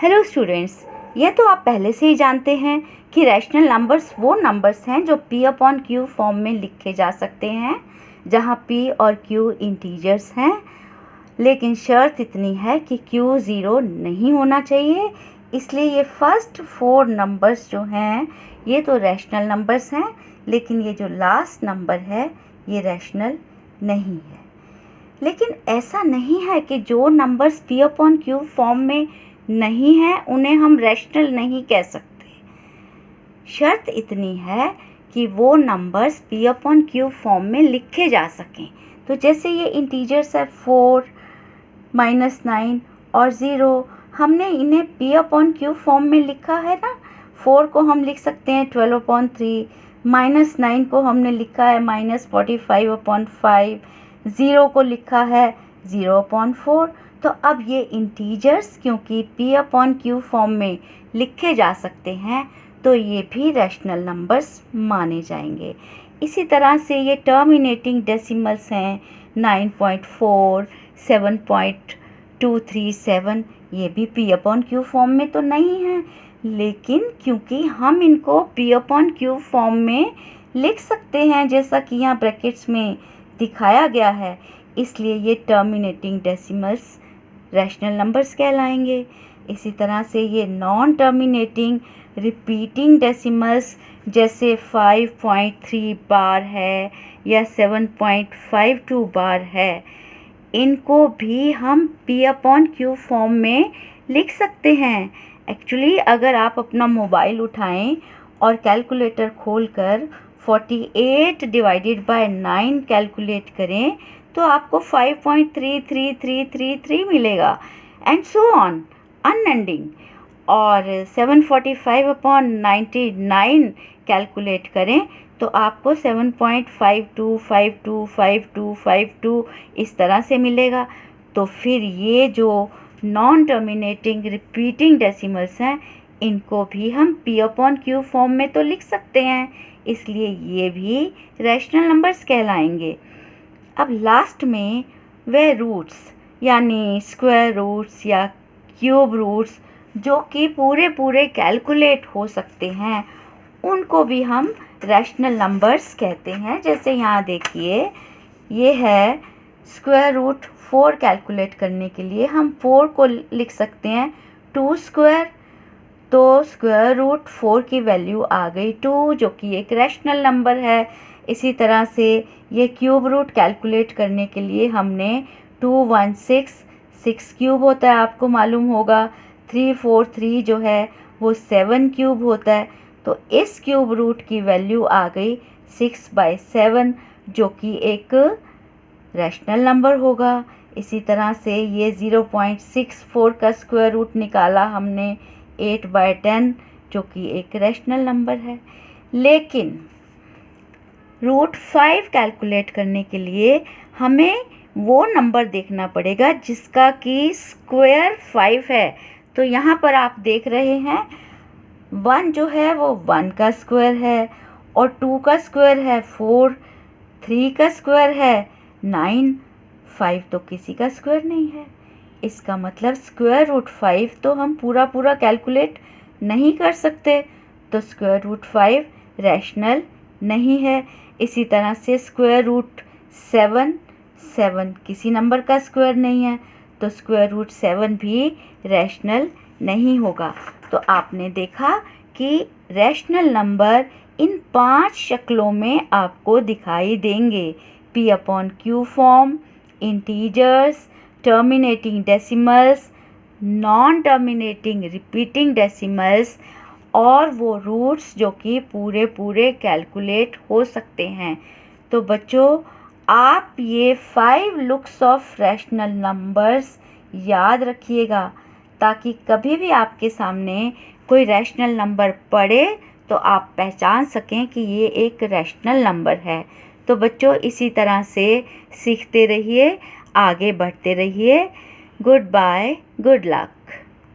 Hello students, ये तो आप पहले से ही जानते हैं कि रैशनल नंबर्स वो नंबर्स हैं जो p अपॉन q फॉर्म में लिखे जा सकते हैं, जहां p और q इंटीजर्स हैं। लेकिन शर्त इतनी है कि q 0 नहीं होना चाहिए। इसलिए ये फर्स्ट 4 नंबर्स जो हैं ये तो रैशनल नंबर्स हैं, लेकिन ये जो लास्ट नंबर है ये रैशनल नहीं है। लेकिन ऐसा नहीं है कि जो numbers p upon q form में नहीं है उन्हें हम रैशनल नहीं कह सकते। शर्त इतनी है कि वो numbers p upon q form में लिखे जा सकें। तो जैसे ये इंटीजर्स है 4, -9 और 0, हमने इन्हें p अपॉन q फॉर्म में लिखा है ना। 4 को हम लिख सकते हैं 12/3, -9 को हमने लिखा है -45/5, 0 को लिखा है 0/4। तो अब ये इंटीजर्स क्योंकि p अपॉन q फॉर्म में लिखे जा सकते हैं तो ये भी रैशनल नंबर्स माने जाएंगे। इसी तरह से ये टर्मिनेटिंग डेसिमल्स हैं 9.4, 7.237, ये भी p अपॉन q फॉर्म में तो नहीं है, लेकिन क्योंकि हम इनको p अपॉन q फॉर्म में लिख सकते हैं जैसा कि यहाँ ब्रैकेट्स में दिखाया गया है, इसलिए ये टर्मिनेटिंग डेसिमल्स रैशनल नंबर्स कहलाएंगे। इसी तरह से ये नॉन टर्मिनेटिंग रिपीटिंग डेसिमल्स जैसे 5.3 बार है या 7.52 बार है, इनको भी हम p अपॉन q फॉर्म में लिख सकते हैं। एक्चुअली अगर आप अपना मोबाइल उठाएं और कैलकुलेटर खोलकर 48 डिवाइडेड बाय 9 कैलकुलेट करें तो आपको 5.33333 मिलेगा एंड सो ऑन अनएंडिंग। और 745/99 कैलकुलेट करें तो आपको 7.52525252 इस तरह से मिलेगा। तो फिर ये जो नॉन टर्मिनेटिंग रिपीटिंग डेसिमल्स हैं इनको भी हम p अपॉन q फॉर्म में तो लिख सकते हैं, इसलिए ये भी रैशनल नंबर्स कहलाएंगे। अब लास्ट में वे रूट्स यानी स्क्वायर रूट्स या क्यूब रूट्स जो कि पूरे कैलकुलेट हो सकते हैं उनको भी हम रैशनल नंबर्स कहते हैं। जैसे यहाँ देखिए ये है स्क्वायर रूट 4 कैलकुलेट करने के लिए हम 4 को लिख सकते हैं 2 स्क्वायर, तो स्क्वायर रूट 4 की वैल्यू आ गई 2 जो कि एक रैशनल नंबर है। इसी तरह से ये क्यूब रूट कैलकुलेट करने के लिए हमने 216, 6 क्यूब होता है आपको मालूम होगा, 343 जो है वो 7 क्यूब होता है, तो इस क्यूब रूट की वैल्यू आ गई 6/7 जो कि एक रैशनल नंबर होगा। इसी तरह से ये 0.64 का स्क्वायर रूट निकाला हमने 8/10 जो कि एक रैशनल नंबर है। लेकिन रूट 5 कैलकुलेट करने के लिए हमें वो नंबर देखना पड़ेगा जिसका कि स्क्वायर 5 है। तो यहाँ पर आप देख रहे हैं 1 जो है वो 1 का स्क्वायर है और 2 का स्क्वायर है 4, 3 का स्क्वायर है 9, 5 तो किसी का स्क्वायर नहीं है। इसका मतलब स्क्वायर रूट 5 तो हम पूरा कैलकुलेट नहीं कर सकते, तो स्क्वायर रूट 5 रैशनल नहीं है। इसी तरह से स्क्वायर रूट 7 किसी नंबर का स्क्वायर नहीं है, तो स्क्वायर रूट 7 भी रैशनल नहीं होगा। तो आपने देखा कि रैशनल नंबर इन 5 शक्लों में आपको दिखाई देंगे, p upon q form, integers, terminating decimals, non terminating repeating decimals और वो रूट्स जो कि पूरे कैलकुलेट हो सकते हैं। तो बच्चों आप ये 5 लुक्स ऑफ रैशनल नंबर्स याद रखिएगा ताकि कभी भी आपके सामने कोई रैशनल नंबर पड़े तो आप पहचान सकें कि ये एक रैशनल नंबर है। तो बच्चों इसी तरह से सीखते रहिए, आगे बढ़ते रहिए। Good bye, good luck.